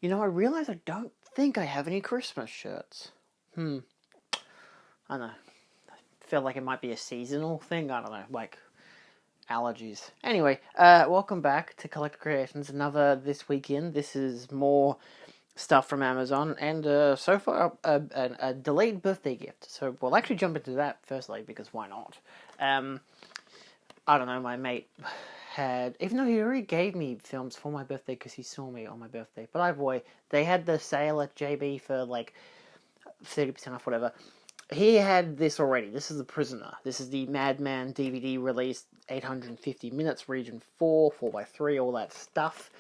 You know, I realize I don't think I have any Christmas shirts. I don't know. I feel like it might be a seasonal thing. I don't know, like allergies. Anyway, welcome back to Collector Creations. Another this weekend. This is more stuff from Amazon, and so far a delayed birthday gift. So we'll actually jump into that firstly because why not? I don't know. My mate had, even though he already gave me films for my birthday because he saw me on my birthday, but boy, they had the sale at JB for like 30% off, whatever. He had this already. This is The Prisoner. This is the Madman DVD release, 850 minutes, region 4, 4x3, all that stuff.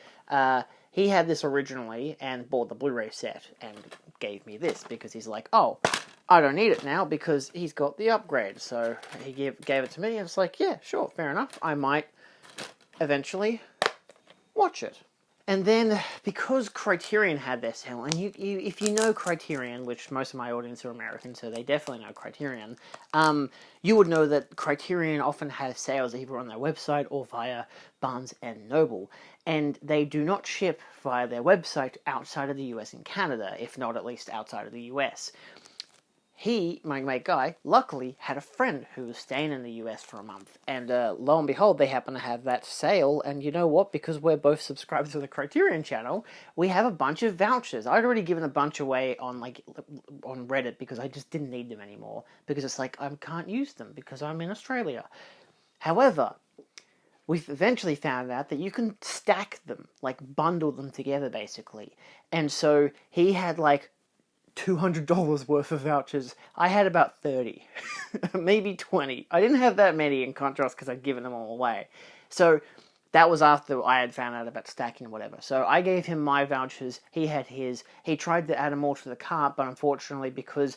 He had this originally and bought the Blu-ray set and gave me this because he's like, oh, I don't need it now because he's got the upgrade. So he gave it to me and it's like, yeah, sure, fair enough. I might eventually watch it. And then, because Criterion had their sale, and if you know Criterion, which most of my audience are American, so they definitely know Criterion, you would know that Criterion often has sales either on their website or via Barnes & Noble. And they do not ship via their website outside of the US and Canada, if not at least outside of the US. He, my mate Guy, luckily had a friend who was staying in the US for a month. And lo and behold, they happen to have that sale. And you know what? Because we're both subscribed to the Criterion channel, we have a bunch of vouchers. I'd already given a bunch away on Reddit because I just didn't need them anymore. Because it's like, I can't use them because I'm in Australia. However, we've eventually found out that you can stack them, like bundle them together basically. And so he had like $200 worth of vouchers. I had about 30, maybe 20. I didn't have that many in contrast because I'd given them all away. So that was after I had found out about stacking and whatever. So I gave him my vouchers. He had his. He tried to add them all to the cart, but unfortunately, because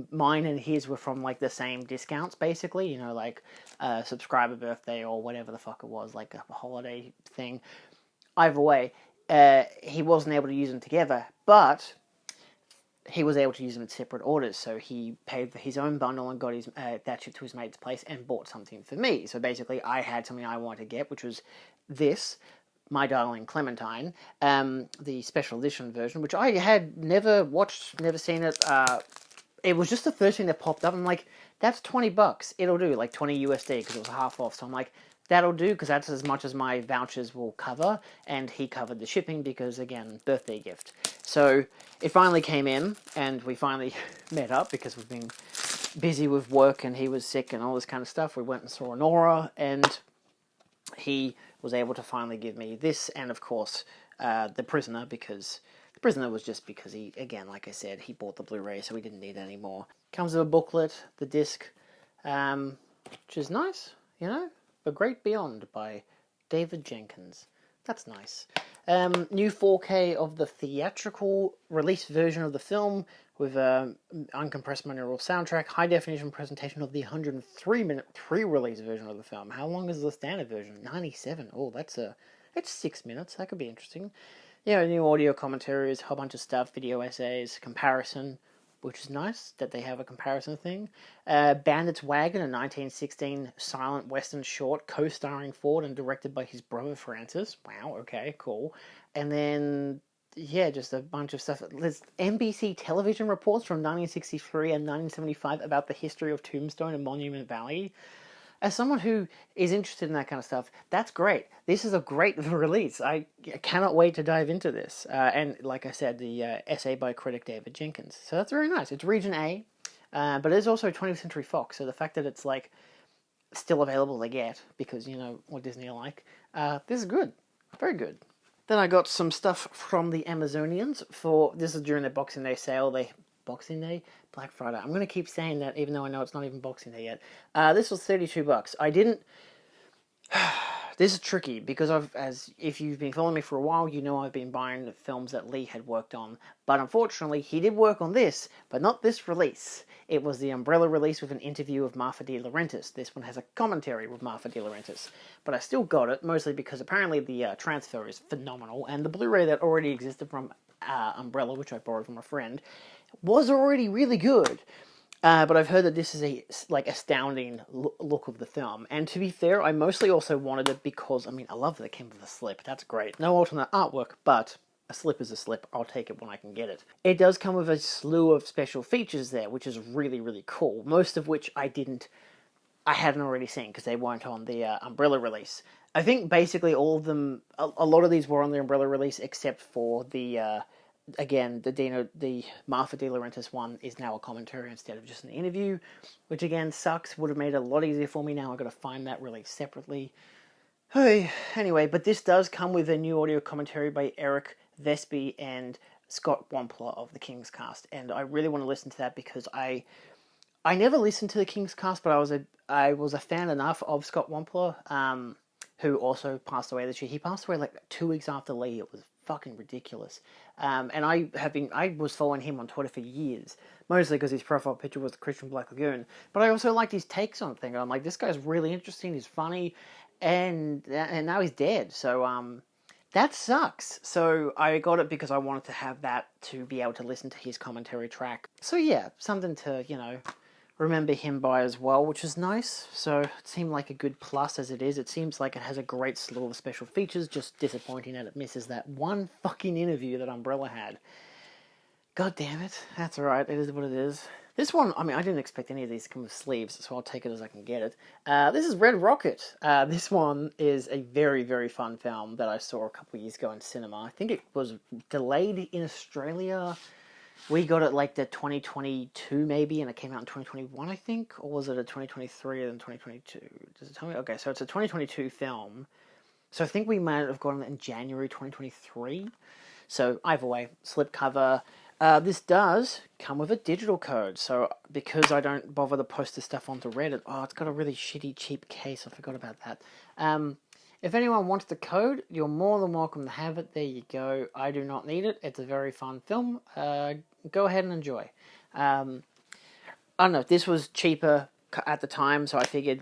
mine and his were from like the same discounts, basically, you know, like a subscriber birthday or whatever the fuck it was, like a holiday thing. Either way, he wasn't able to use them together, but he was able to use them in separate orders, so he paid for his own bundle and got his that shipped to his mate's place and bought something for me. So basically, I had something I wanted to get, which was this, My Darling Clementine, the special edition version, which I had never watched, never seen it. It was just the first thing that popped up. I'm like, that's $20. It'll do, like 20 USD, because it was half off. So I'm like, that'll do, because that's as much as my vouchers will cover, and he covered the shipping because, again, birthday gift. So it finally came in, and we finally met up because we've been busy with work, and he was sick and all this kind of stuff. We went and saw Nora, and he was able to finally give me this, and of course, The Prisoner, because The Prisoner was just because he, again, like I said, he bought the Blu-ray, so we didn't need it anymore. Comes with a booklet, the disc, which is nice, you know? The Great Beyond by David Jenkins. That's nice. New 4K of the theatrical release version of the film with uncompressed binaural soundtrack, high definition presentation of the 103-minute pre-release version of the film. How long is the standard version? 97. Oh, that's 6 minutes. That could be interesting. You know, new audio commentaries, a whole bunch of stuff, video essays, comparison, which is nice that they have a comparison thing. Bandit's Wagon, a 1916 silent western short, co-starring Ford and directed by his brother Francis. Wow, okay, cool. And then, yeah, just a bunch of stuff. There's NBC television reports from 1963 and 1975 about the history of Tombstone and Monument Valley. As someone who is interested in that kind of stuff, that's great. This is a great release. I cannot wait to dive into this. And like I said, the essay by critic David Jenkins. So that's very nice. It's Region A, but it is also 20th Century Fox. So the fact that it's like still available to get, because you know what Disney are like, this is good. Very good. Then I got some stuff from the Amazonians this is during their Boxing Day sale. Boxing Day? Black Friday. I'm going to keep saying that even though I know it's not even Boxing Day yet. This was $32. I didn't... This is tricky because if you've been following me for a while, you know I've been buying the films that Lee had worked on. But unfortunately, he did work on this, but not this release. It was the Umbrella release with an interview of Martha De Laurentiis. This one has a commentary with Martha De Laurentiis. But I still got it, mostly because apparently the transfer is phenomenal, and the Blu-ray that already existed from Umbrella, which I borrowed from a friend, was already really good. But I've heard that this is a astounding look of the film. And to be fair, I mostly also wanted it because, I mean, I love that it came with a slip. That's great. No alternate artwork, but a slip is a slip. I'll take it when I can get it. It does come with a slew of special features there, which is really, really cool. Most of which I hadn't already seen because they weren't on the Umbrella release. I think basically all of them, a lot of these were on the Umbrella release except for the, again, the Martha De Laurentiis one is now a commentary instead of just an interview, which again sucks. Would have made it a lot easier for me. Now I've got to find that released separately. Hey, anyway, but this does come with a new audio commentary by Eric Vespe and Scott Wampler of the King's Cast, and I really want to listen to that because I never listened to the King's Cast, but I was a fan enough of Scott Wampler, who also passed away this year. He passed away like 2 weeks after Lee. It was fucking ridiculous. And I was following him on Twitter for years, mostly because his profile picture was the Christian Black Lagoon. But I also liked his takes on things. I'm like, this guy's really interesting. He's funny, and now he's dead. So that sucks. So I got it because I wanted to have that to be able to listen to his commentary track. So yeah, something to remember him by as well, which is nice. So it seemed like a good plus as it is. It seems like it has a great slew of special features, just disappointing that it misses that one fucking interview that Umbrella had. God damn it. That's alright, it is what it is. This one, I mean, I didn't expect any of these to come with sleeves, so I'll take it as I can get it. This is Red Rocket. This one is a very, very fun film that I saw a couple of years ago in cinema. I think it was delayed in Australia. We got it like the 2022 maybe, and it came out in 2021, I think? Or was it a 2023 and 2022? Does it tell me? Okay, so it's a 2022 film. So I think we might have gotten it in January 2023. So either way, slipcover. This does come with a digital code. So because I don't bother to post this stuff onto Reddit, it's got a really shitty, cheap case. I forgot about that. If anyone wants the code, you're more than welcome to have it. There you go. I do not need it. It's a very fun film. Go ahead and enjoy. I don't know. This was cheaper at the time, so I figured,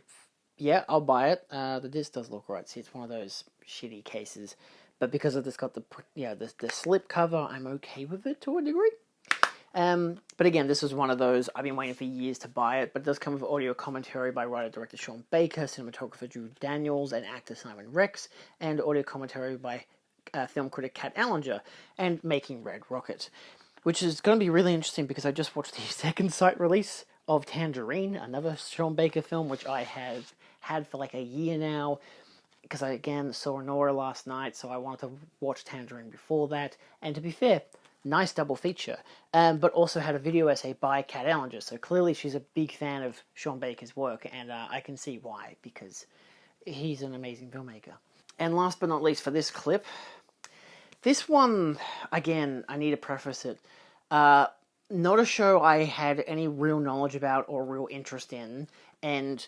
yeah, I'll buy it. The disc does look right. See, it's one of those shitty cases. But because it's got the slip cover, I'm okay with it to a degree. But again, this is one of those, I've been waiting for years to buy it, but it does come with audio commentary by writer-director Sean Baker, cinematographer Drew Daniels, and actor Simon Rex, and audio commentary by film critic Kat Allinger, and Making Red Rocket, which is going to be really interesting because I just watched the second sight release of Tangerine, another Sean Baker film, which I have had for like a year now, because I, again, saw Nora last night, so I wanted to watch Tangerine before that, and to be fair, nice double feature, but also had a video essay by Kat Allinger, so clearly she's a big fan of Sean Baker's work, and I can see why, because he's an amazing filmmaker. And last but not least for this clip, this one, again, I need to preface it, not a show I had any real knowledge about or real interest in, and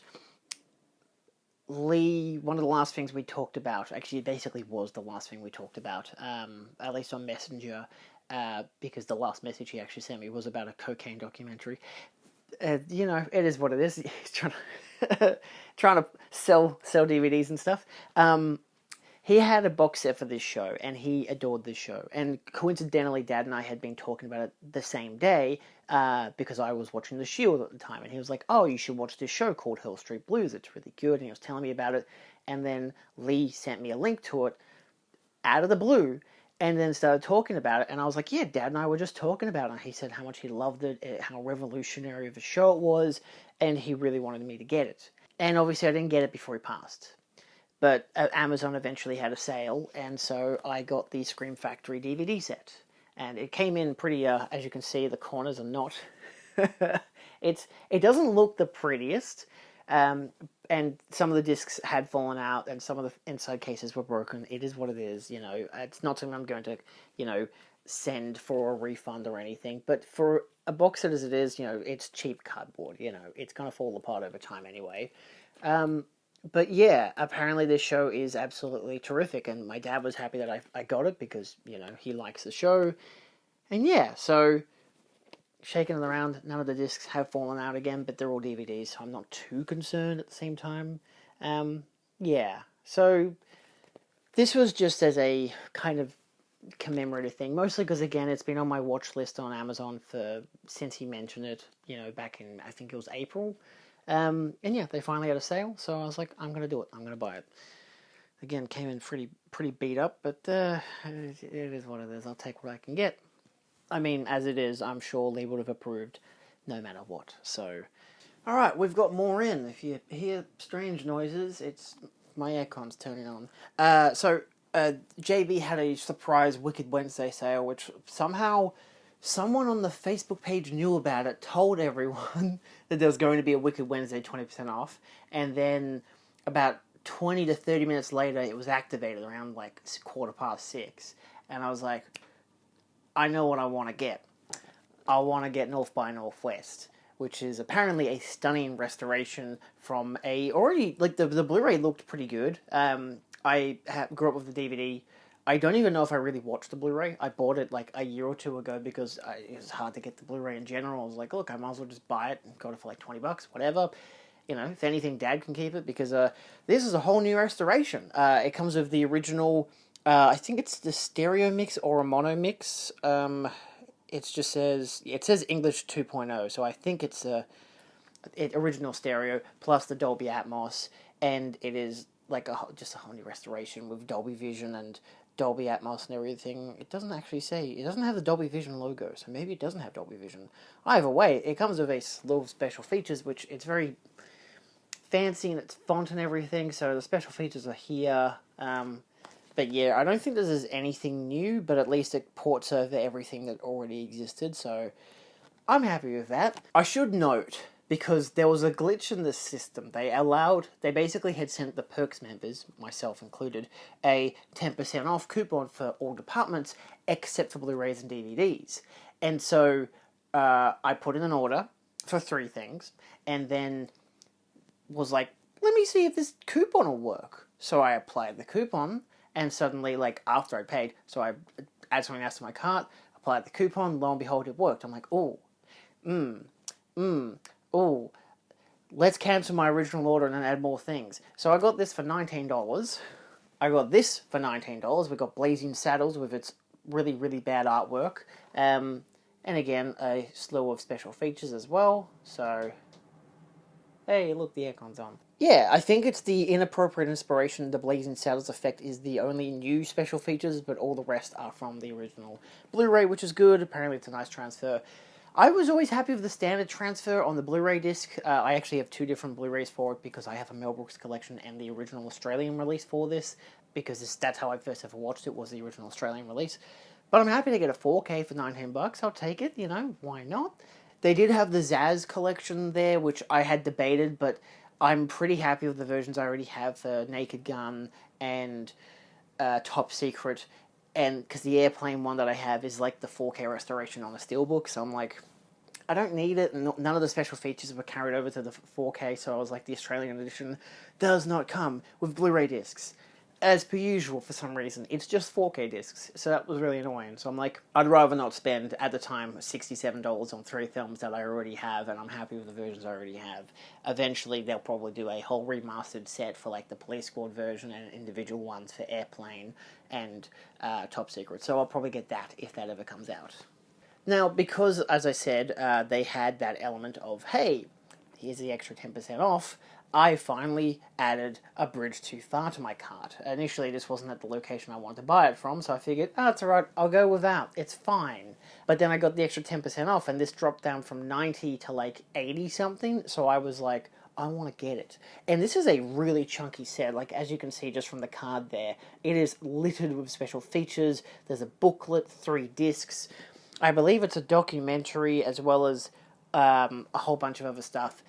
Lee, one of the last things we talked about, actually it basically was the last thing we talked about, at least on Messenger, because the last message he actually sent me was about a cocaine documentary. It is what it is. He's trying to sell DVDs and stuff. He had a box set for this show, and he adored this show. And coincidentally, Dad and I had been talking about it the same day, because I was watching The Shield at the time, and he was like, oh, you should watch this show called Hill Street Blues, it's really good, and he was telling me about it, and then Lee sent me a link to it out of the blue, and then started talking about it, and I was like, yeah, Dad and I were just talking about it, and he said how much he loved it, how revolutionary of a show it was, and he really wanted me to get it. And obviously I didn't get it before he passed. But Amazon eventually had a sale, and so I got the Scream Factory DVD set. And it came in pretty, as you can see, the corners are not... It doesn't look the prettiest, and some of the discs had fallen out, and some of the inside cases were broken. It is what it is, It's not something I'm going to, send for a refund or anything. But for a box set as it is, it's cheap cardboard, It's going to fall apart over time anyway. But yeah, apparently this show is absolutely terrific, and my dad was happy that I got it because, he likes the show. And yeah, so shaking it around, none of the discs have fallen out again, but they're all DVDs, so I'm not too concerned at the same time. Yeah, so this was just as a kind of commemorative thing, mostly because, again, it's been on my watch list on Amazon since he mentioned it, back in, I think it was April. And yeah, they finally had a sale, so I was like, I'm going to do it. I'm going to buy it. Again, came in pretty beat up, but it is what it is. I'll take what I can get. I mean, as it is, I'm sure Lee would have approved no matter what. So, all right, we've got more in. If you hear strange noises, it's my aircon's turning on. JB had a surprise Wicked Wednesday sale, which somehow someone on the Facebook page knew about it, told everyone that there was going to be a Wicked Wednesday 20% off, and then about 20 to 30 minutes later, it was activated around like 6:15, and I was like, I know what I want to get. I want to get North by Northwest, which is apparently a stunning restoration from a already, like, the Blu-ray looked pretty good. I grew up with the DVD. I don't even know if I really watched the Blu-ray. I bought it like a year or two ago because it was hard to get the Blu-ray in general. I was like, look, I might as well just buy it and got it for like $20, whatever. You know, if anything, Dad can keep it because this is a whole new restoration. It comes with the original, I think it's the stereo mix or a mono mix. It says English 2.0, so I think it's original stereo plus the Dolby Atmos, and it is like just a whole new restoration with Dolby Vision and Dolby Atmos and everything. It doesn't have the Dolby Vision logo, so maybe it doesn't have Dolby Vision. Either way, it comes with a slew of special features, which it's very fancy in its font and everything, so the special features are here. But yeah, I don't think this is anything new, but at least it ports over everything that already existed, so I'm happy with that. I should note, because there was a glitch in this system, they basically had sent the Perks members, myself included, a 10% off coupon for all departments, except for Blu-rays and DVDs. And so I put in an order for 3 things, and then was like, let me see if this coupon will work. So I applied the coupon, and suddenly, like, after I paid, so I add something else to my cart, applied the coupon, lo and behold, it worked. I'm like, let's cancel my original order and then add more things. So I got this for $19. I got this for $19. We got Blazing Saddles with its really, really bad artwork. And again, a slew of special features as well. So, hey, look, the aircon's on. Yeah, I think it's the Inappropriate Inspiration, the Blazing Saddles effect is the only new special features, but all the rest are from the original Blu-ray, which is good. Apparently it's a nice transfer. I was always happy with the standard transfer on the Blu-ray disc. I actually have 2 different Blu-rays for it because I have a Mel Brooks collection and the original Australian release for this, because that's how I first ever watched it, was the original Australian release. But I'm happy to get a 4K for $19. I'll take it, you know, why not? They did have the Zaz collection there, which I had debated, but I'm pretty happy with the versions I already have for Naked Gun and Top Secret, and because the Airplane one that I have is like the 4K restoration on a steelbook, so I'm like, I don't need it. None of the special features were carried over to the 4K, so I was like, the Australian edition does not come with Blu-ray discs. As per usual, for some reason, it's just 4K discs, so that was really annoying. So I'm like, I'd rather not spend, at the time, $67 on 3 films that I already have, and I'm happy with the versions I already have. Eventually, they'll probably do a whole remastered set for like the Police Squad version and individual ones for Airplane and Top Secret, so I'll probably get that if that ever comes out. Now, because, as I said, they had that element of, hey, here's the extra 10% off, I finally added A Bridge Too Far to my cart. Initially, this wasn't at the location I wanted to buy it from, so I figured, it's alright, I'll go with that, it's fine. But then I got the extra 10% off, and this dropped down from 90 to like 80 something, so I was like, I want to get it. And this is a really chunky set, like as you can see just from the card there. It is littered with special features, there's a booklet, 3 discs, I believe it's a documentary as well as a whole bunch of other stuff.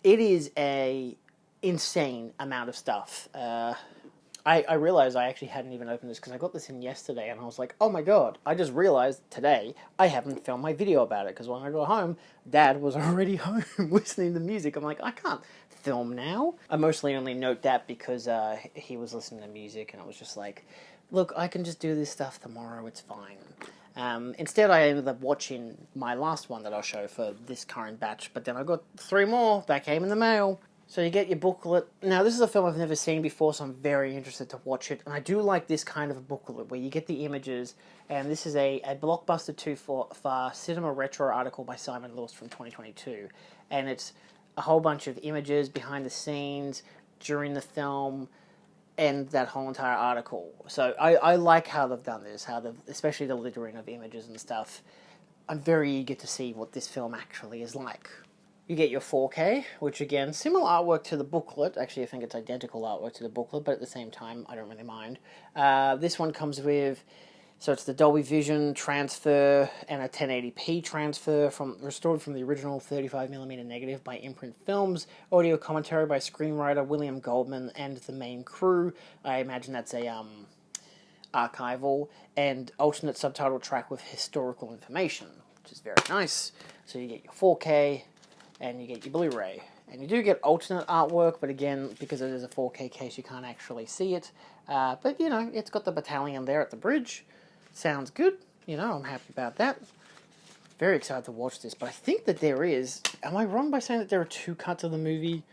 It is a insane amount of stuff. I realized I actually hadn't even opened this because I got this in yesterday and I was like, oh my god, I just realized today I haven't filmed my video about it because when I got home, Dad was already home listening to music. I'm like, I can't film now. I mostly only note that because he was listening to music and I was just like, look, I can just do this stuff tomorrow, it's fine. Instead, I ended up watching my last one that I'll show for this current batch, but then I got 3 more that came in the mail. So you get your booklet. Now, this is a film I've never seen before, so I'm very interested to watch it. And I do like this kind of a booklet where you get the images, and this is a Blockbuster 2 for Cinema Retro article by Simon Lewis from 2022. And it's a whole bunch of images behind the scenes, during the film, end that whole entire article. So I like how they've done this, especially the littering of images and stuff. I'm very eager to see what this film actually is like. You get your 4K, which again, similar artwork to the booklet. Actually, I think it's identical artwork to the booklet, but at the same time, I don't really mind. This one comes with, so it's the Dolby Vision transfer and a 1080p transfer restored from the original 35mm negative by Imprint Films. Audio commentary by screenwriter William Goldman and the main crew. I imagine that's a archival, and alternate subtitle track with historical information, which is very nice. So you get your 4K. And you get your Blu-ray. And you do get alternate artwork, but again, because it is a 4K case, you can't actually see it. But, you know, it's got the battalion there at the bridge. Sounds good. You know, I'm happy about that. Very excited to watch this. But I think that there is... Am I wrong by saying that there are 2 cuts of the movie?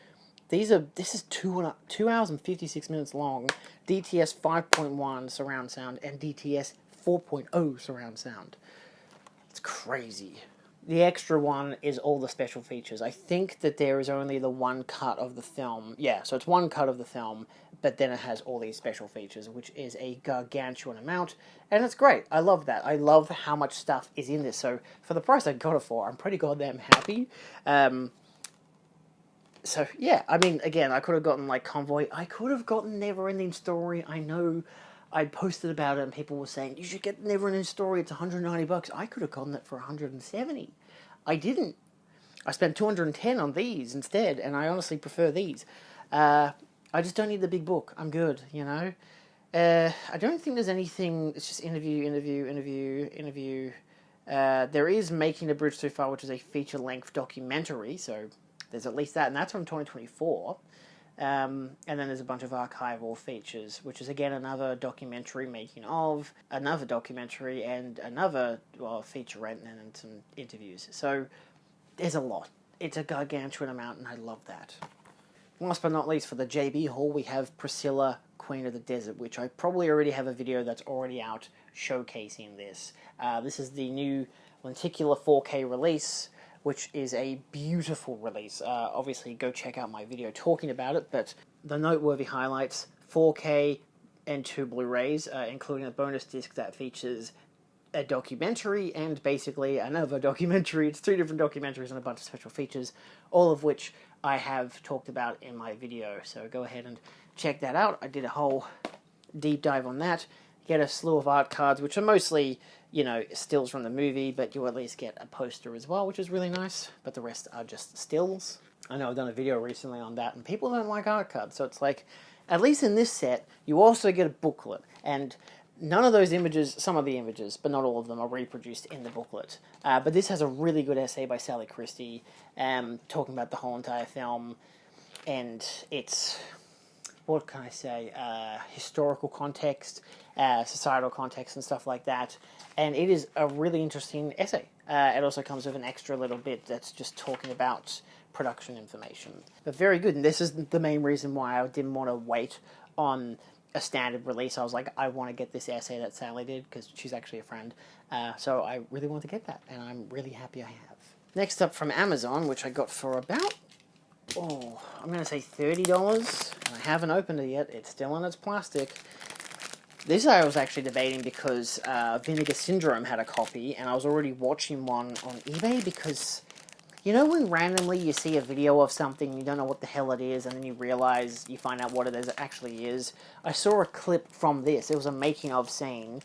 This is 2 hours and 56 minutes long. DTS 5.1 surround sound and DTS 4.0 surround sound. It's crazy. The extra one is all the special features. I think that there is only the 1 cut of the film. Yeah, so it's 1 cut of the film, but then it has all these special features, which is a gargantuan amount, and it's great. I love that. I love how much stuff is in this. So for the price I got it for, I'm pretty goddamn happy. So yeah, I mean, again, I could have gotten like Convoy. I could have gotten Neverending Story. I know I posted about it and people were saying, you should get Neverending Story, it's $190. I could have gotten it for $170. I didn't. I spent $210 on these instead, and I honestly prefer these. I just don't need the big book. I'm good, you know? I don't think there's anything, it's just interview. There is Making the Bridge Too Far, which is a feature-length documentary, so there's at least that, and that's from 2024. And then there's a bunch of archival features, which is again another documentary making of, another documentary, and another featurette, and then some interviews. So there's a lot. It's a gargantuan amount, and I love that. Last but not least, for the JB haul, we have Priscilla, Queen of the Desert, which I probably already have a video that's already out showcasing this. This is the new lenticular 4K release, which is a beautiful release. Obviously, go check out my video talking about it, but the noteworthy highlights, 4K and 2 Blu-rays, including a bonus disc that features a documentary and basically another documentary. It's 3 different documentaries and a bunch of special features, all of which I have talked about in my video. So go ahead and check that out. I did a whole deep dive on that. Get a slew of art cards, which are mostly, you know, stills from the movie, but you at least get a poster as well, which is really nice, but the rest are just stills. I know I've done a video recently on that, and people don't like art cards, so it's like, at least in this set, you also get a booklet, and none of those images, some of the images, but not all of them, are reproduced in the booklet. But this has a really good essay by Sally Christie, talking about the whole entire film, and it's, what can I say, historical context, societal context and stuff like that, and it is a really interesting essay. It also comes with an extra little bit that's just talking about production information. But very good, and this is the main reason why I didn't want to wait on a standard release. I was like, I want to get this essay that Sally did, because she's actually a friend, so I really want to get that, and I'm really happy I have. Next up from Amazon, which I got for about, I'm going to say $30, and I haven't opened it yet. It's still in its plastic. This I was actually debating because Vinegar Syndrome had a copy, and I was already watching one on eBay because, you know when randomly you see a video of something, you don't know what the hell it is, and then you find out what it actually is? I saw a clip from this. It was a making of scene.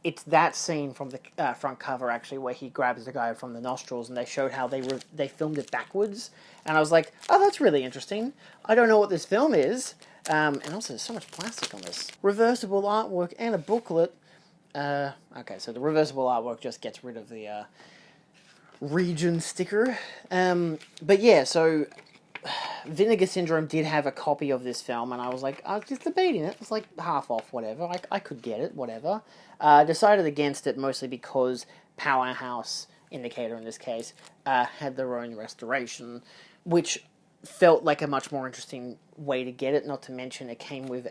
It's that scene from the front cover, actually, where he grabs the guy from the nostrils, and they showed how they filmed it backwards. And I was like, oh, that's really interesting. I don't know what this film is. And also, there's so much plastic on this. Reversible artwork and a booklet. Okay, so the reversible artwork just gets rid of the region sticker. But yeah, so Vinegar Syndrome did have a copy of this film, and I was like, I was just debating it. It's like half off, whatever. I could get it, whatever. Decided against it mostly because Powerhouse, Indicator in this case, had their own restoration, which felt like a much more interesting way to get it. Not to mention, it comes with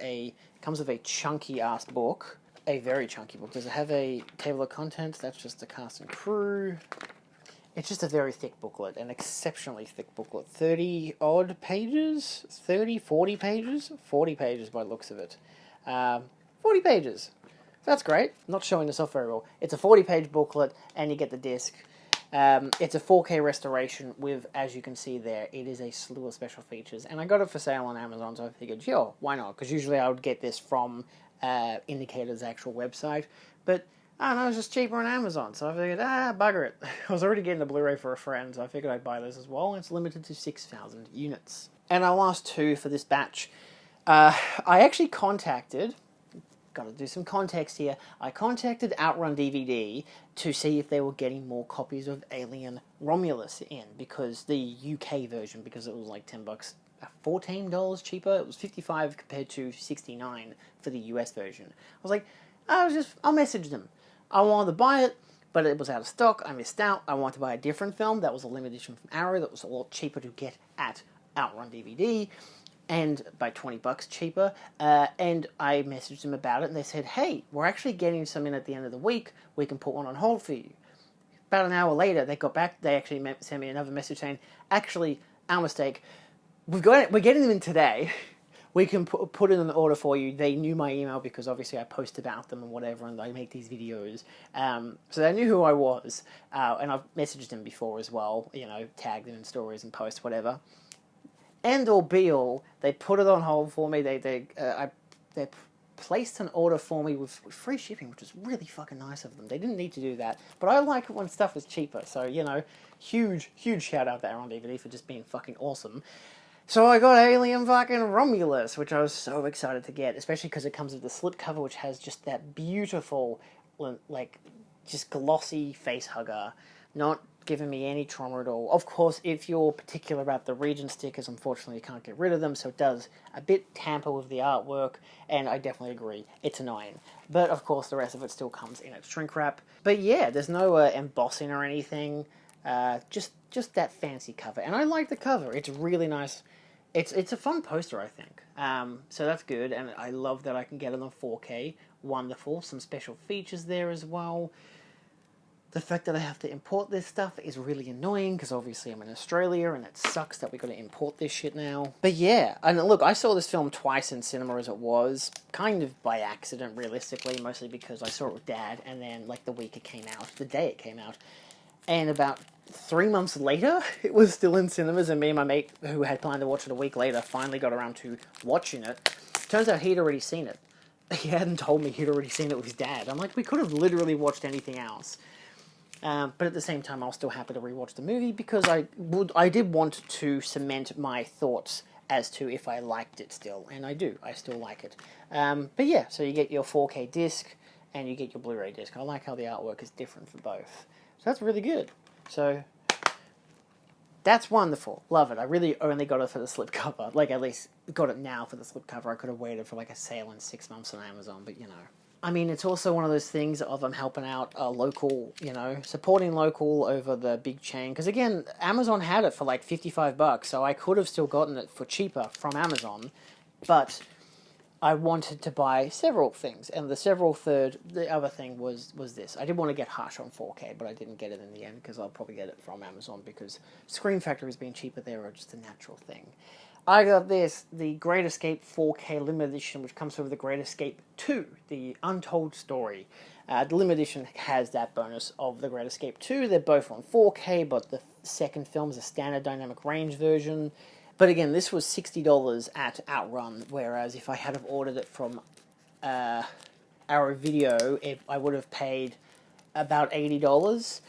a chunky ass book, a very chunky book. Does it have a table of contents? That's just the cast and crew. It's just a very thick booklet, an exceptionally thick booklet. 30-odd pages? 30, 40 pages? 40 pages by the looks of it. 40 pages. That's great. Not showing this off very well. It's a 40-page booklet, and you get the disc. It's a 4K restoration with, as you can see there, it is a slew of special features. And I got it for sale on Amazon, so I figured, sure, why not? Because usually I would get this from Indicator's actual website. But, I don't know, it's just cheaper on Amazon. So I figured, bugger it. I was already getting the Blu-ray for a friend, so I figured I'd buy this as well. And it's limited to 6,000 units. And our last two for this batch. I actually contacted... Got to do some context here. I contacted Outrun DVD to see if they were getting more copies of Alien Romulus in, because the UK version, because it was like $10, $14 cheaper. It was $55 compared to $69 for the US version. I was like, I'll message them. I wanted to buy it, but it was out of stock. I missed out. I wanted to buy a different film that was a limited edition from Arrow that was a lot cheaper to get at Outrun DVD. And by $20 cheaper, and I messaged them about it, and they said, hey, we're actually getting some in at the end of the week, we can put one on hold for you. About an hour later, they got back, they actually sent me another message saying, actually, our mistake, we're getting them in today, we can put in an order for you. They knew my email because obviously I post about them and whatever, and I make these videos, so they knew who I was, and I've messaged them before as well, you know, tagged them in stories and posts, whatever. End all be all, they put it on hold for me. They placed an order for me with free shipping, which was really fucking nice of them. They didn't need to do that, but I like it when stuff is cheaper. So, you know, huge shout out there on DVD for just being fucking awesome. So I got Alien fucking Romulus, which I was so excited to get, especially because it comes with the slipcover, which has just that beautiful, like, just glossy face hugger. Not giving me any trauma at all. Of course, if you're particular about the region stickers, unfortunately you can't get rid of them, so it does a bit tamper with the artwork, and I definitely agree, it's annoying. But of course the rest of it still comes in its shrink wrap. But yeah, there's no embossing or anything, just that fancy cover. And I like the cover, it's really nice. It's a fun poster, I think. So that's good, and I love that I can get it on 4K. Wonderful. Some special features there as well. The fact that I have to import this stuff is really annoying, because obviously I'm in Australia, and it sucks that we got to import this shit now. But yeah, and look, I saw this film twice in cinema as it was, kind of by accident, realistically, mostly because I saw it with Dad, and then, like, the week it came out, the day it came out, and about 3 months later, it was still in cinemas, and me and my mate, who had planned to watch it a week later, finally got around to watching it. Turns out he'd already seen it. He hadn't told me he'd already seen it with his dad. I'm like, we could have literally watched anything else. But at the same time, I was still happy to rewatch the movie because I did want to cement my thoughts as to if I liked it still, and I do. I still like it. But yeah, so you get your 4K disc and you get your Blu-ray disc. I like how the artwork is different for both. So that's really good. So that's wonderful. Love it. I really only got it for the slipcover. Like, at least got it now for the slipcover. I could have waited for like a sale in 6 months on Amazon, but you know. I mean, it's also one of those things of I'm helping out a local, you know, supporting local over the big chain. Because again, Amazon had it for like $55, so I could have still gotten it for cheaper from Amazon. But I wanted to buy several things, and the other thing was this. I did want to get Hush on 4K, but I didn't get it in the end because I'll probably get it from Amazon because Screen Factory's being cheaper there or just a natural thing. I got this, the Great Escape 4K Limited Edition, which comes with the Great Escape 2, the Untold Story. The Limited Edition has that bonus of the Great Escape 2. They're both on 4K, but the second film is a standard dynamic range version. But again, this was $60 at Outrun, whereas if I had have ordered it from Arrow Video, I would have paid about $80.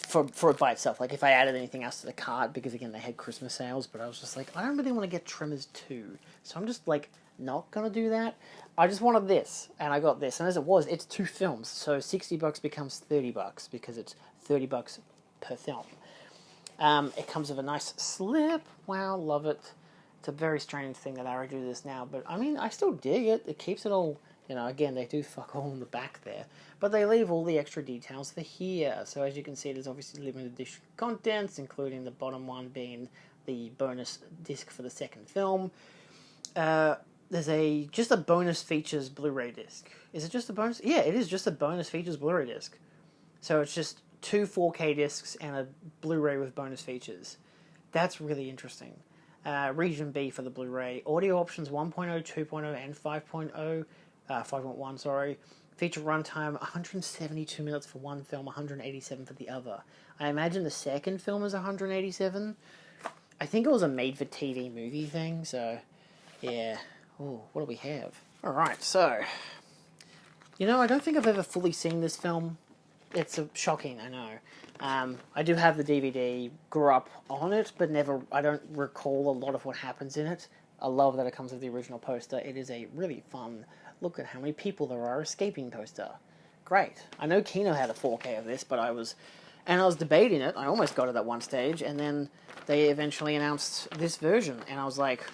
For it by itself, like if I added anything else to the cart, because again they had Christmas sales, but I was just like, I don't really want to get Tremors 2, so I'm just like not gonna do that. I just wanted this, and I got this, and as it was, it's 2 films, so $60 becomes $30 because it's $30 per film. It comes with a nice slip. Wow, love it. It's a very strange thing that Arrow do this now, but I mean, I still dig it. It keeps it all. You know, again, they do fuck all in the back there. But they leave all the extra details for here. So as you can see, there's obviously limited edition contents, including the bottom one being the bonus disc for the second film. There's just a bonus features Blu-ray disc. Is it just a bonus? Yeah, it is just a bonus features Blu-ray disc. So it's just 2 4K discs and a Blu-ray with bonus features. That's really interesting. Region B for the Blu-ray. Audio options 1.0, 2.0, and 5.0, 5.1, sorry. Feature runtime 172 minutes for one film, 187 for the other. I imagine the second film is 187. I think it was a made-for-TV movie thing, so yeah. Oh, what do we have? Alright, so, you know, I don't think I've ever fully seen this film. It's shocking, I know. I do have the DVD, grew up on it, but I don't recall a lot of what happens in it. I love that it comes with the original poster. It is a really fun look at how many people there are escaping poster. Great. I know Kino had a 4K of this, but I was debating it. I almost got it at one stage, and then they eventually announced this version, and I was like,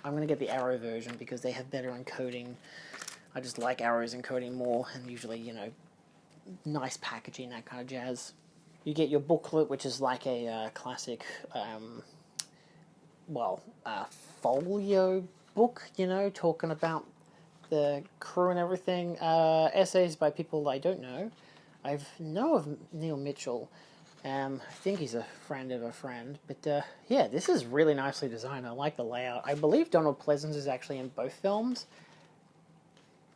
I'm going to get the Arrow version because they have better encoding. I just like Arrow's encoding more, and usually, you know, nice packaging, that kind of jazz. You get your booklet, which is like a classic, folio book, you know, talking about the crew and everything. Essays by people I don't know. I know of Neil Mitchell. I think he's a friend of a friend. But yeah, this is really nicely designed. I like the layout. I believe Donald Pleasence is actually in both films.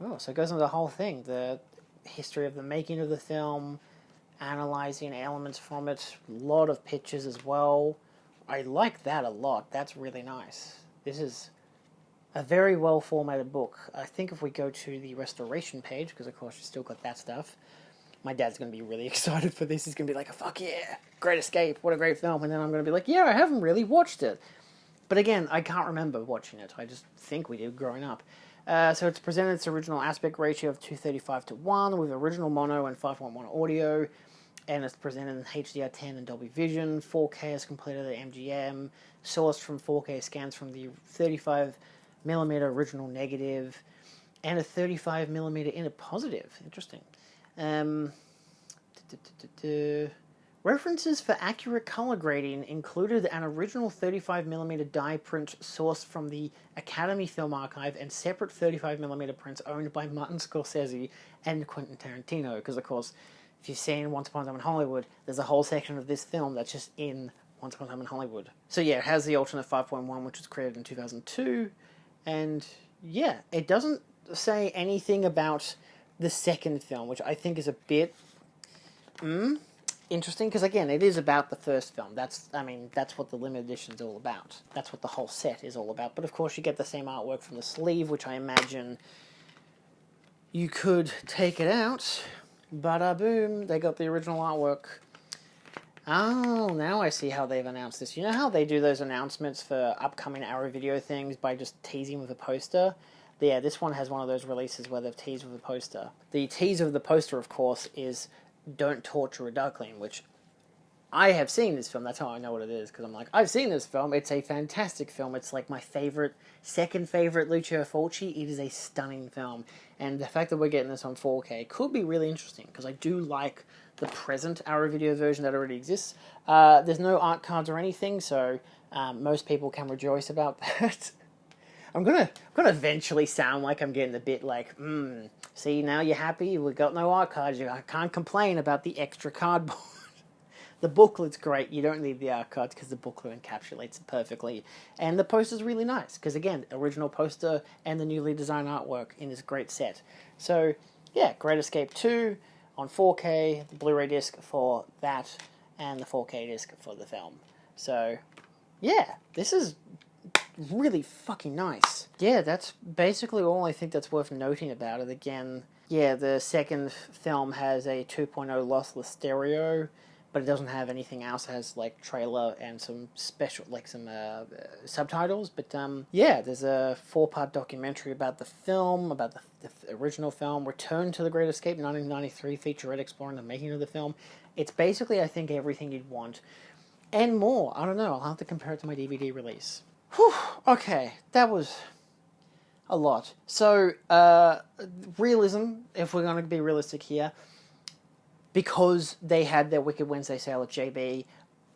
Oh, so it goes into the whole thing. The history of the making of the film, analyzing elements from it, a lot of pictures as well. I like that a lot. That's really nice. This is a very well formatted book. I think if we go to the restoration page, because of course you still got that stuff, my dad's going to be really excited for this. He's going to be like, fuck yeah, Great Escape, what a great film. And then I'm going to be like, yeah, I haven't really watched it. But again, I can't remember watching it. I just think we did growing up. So it's presented its original aspect ratio of 235:1 with original mono and 5.1 audio, and it's presented in HDR10 and Dolby Vision. 4K is completed at MGM, sourced from 4K scans from the 35mm original negative, and a 35mm inner positive. Interesting. References for accurate color grading included an original 35mm dye print sourced from the Academy Film Archive and separate 35mm prints owned by Martin Scorsese and Quentin Tarantino. Because, of course, if you've seen Once Upon a Time in Hollywood, there's a whole section of this film that's just in Once Upon a Time in Hollywood. So, yeah, it has the alternate 5.1, which was created in 2002. And, yeah, it doesn't say anything about the second film, which I think is a bit interesting, because again, it is about the first film. That's what the limited edition is all about. That's what the whole set is all about. But of course, you get the same artwork from the sleeve, which I imagine you could take it out. Bada boom, they got the original artwork. Oh, now I see how they've announced this. You know how they do those announcements for upcoming Arrow video things by just teasing with a poster? Yeah, this one has one of those releases where they've teased with a poster. The tease of the poster, of course, is Don't Torture a Duckling, which I have seen this film. That's how I know what it is, because I'm like, I've seen this film. It's a fantastic film. It's like my second favorite Lucio Fulci. It is a stunning film. And the fact that we're getting this on 4K could be really interesting, because I do like the present Arrow video version that already exists. There's no art cards or anything, so most people can rejoice about that. I'm gonna eventually sound like I'm getting a bit like, see, now you're happy, we got no art cards, I can't complain about the extra cardboard. The booklet's great, you don't need the art cards because the booklet encapsulates it perfectly. And the poster's really nice, because again, original poster and the newly designed artwork in this great set. So, yeah, Great Escape 2 on 4K, the Blu-ray disc for that, and the 4K disc for the film. So, yeah, this is really fucking nice. Yeah, that's basically all I think that's worth noting about it. Again, yeah, the second film has a 2.0 lossless stereo, but it doesn't have anything else. It has like trailer and some special, like some subtitles. But yeah, there's a 4-part documentary about the film, about the original film, Return to the Great Escape, 1993 featurette exploring the making of the film. It's basically, I think, everything you'd want and more. I don't know. I'll have to compare it to my DVD release. Whew, okay, that was a lot. So, realism, if we're going to be realistic here, because they had their Wicked Wednesday sale at JB,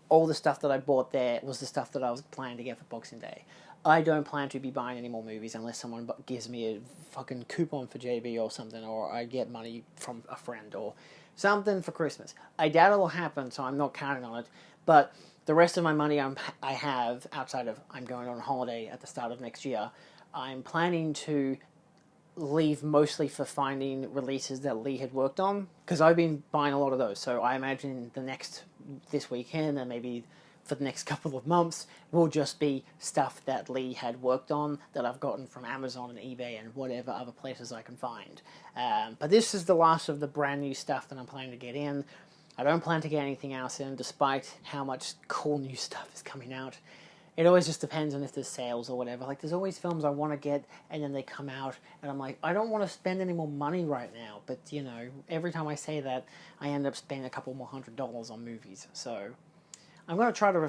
all the stuff that I bought there was the stuff that I was planning to get for Boxing Day. I don't plan to be buying any more movies unless someone gives me a fucking coupon for JB or something, or I get money from a friend, or Something for Christmas. I doubt it'll happen, so I'm not counting on it. But the rest of my money I have, outside of I'm going on holiday at the start of next year, I'm planning to leave mostly for finding releases that Lee had worked on, because I've been buying a lot of those. So I imagine this weekend and maybe for the next couple of months will just be stuff that Lee had worked on that I've gotten from Amazon and eBay and whatever other places I can find. But this is the last of the brand new stuff that I'm planning to get in. I don't plan to get anything else in, despite how much cool new stuff is coming out. It always just depends on if there's sales or whatever. Like, there's always films I want to get, and then they come out, and I'm like, I don't want to spend any more money right now. But, you know, every time I say that, I end up spending a couple more $100s on movies. So I'm going to try to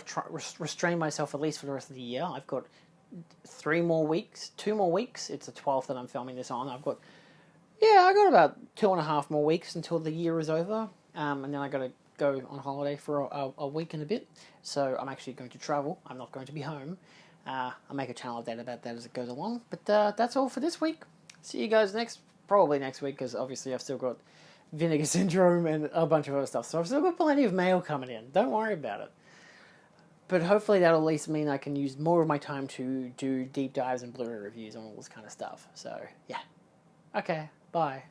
restrain myself at least for the rest of the year. I've got 2 more weeks. It's the 12th that I'm filming this on. I got about 2.5 more weeks until the year is over. And then I got to go on holiday for a week and a bit. So I'm actually going to travel. I'm not going to be home. I'll make a channel update about that as it goes along. But that's all for this week. See you guys probably next week, because obviously I've still got Vinegar Syndrome and a bunch of other stuff. So I've still got plenty of mail coming in. Don't worry about it. But hopefully that'll at least mean I can use more of my time to do deep dives and Blu-ray reviews on all this kind of stuff. So, yeah. Okay, bye.